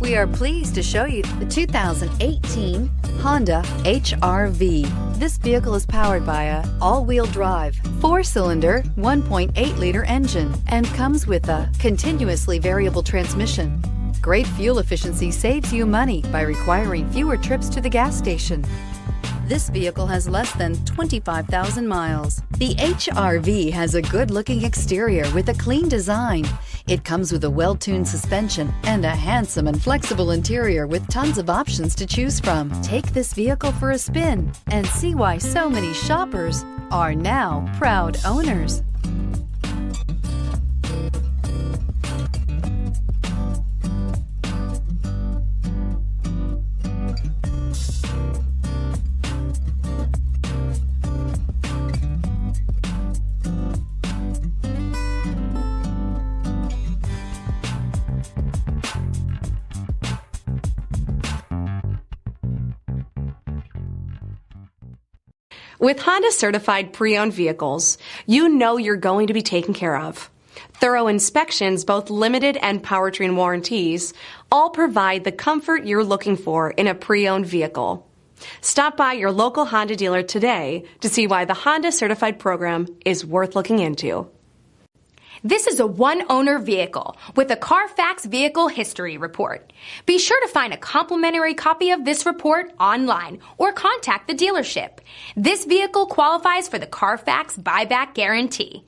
We are pleased to show you the 2018 Honda HR-V. This vehicle is powered by a all-wheel drive, 4-cylinder, 1.8-liter engine and comes with a continuously variable transmission. Great fuel efficiency saves you money by requiring fewer trips to the gas station. This vehicle has less than 25,000 miles. The HR-V has a good-looking exterior with a clean design. It comes with a well-tuned suspension and a handsome and flexible interior with tons of options to choose from. Take this vehicle for a spin and see why so many shoppers are now proud owners. With Honda certified pre-owned vehicles, you know you're going to be taken care of. Thorough inspections, both limited and powertrain warranties, all provide the comfort you're looking for in a pre-owned vehicle. Stop by your local Honda dealer today to see why the Honda certified program is worth looking into. This is a one-owner vehicle with a Carfax Vehicle History Report. Be sure to find a complimentary copy of this report online or contact the dealership. This vehicle qualifies for the Carfax Buyback Guarantee.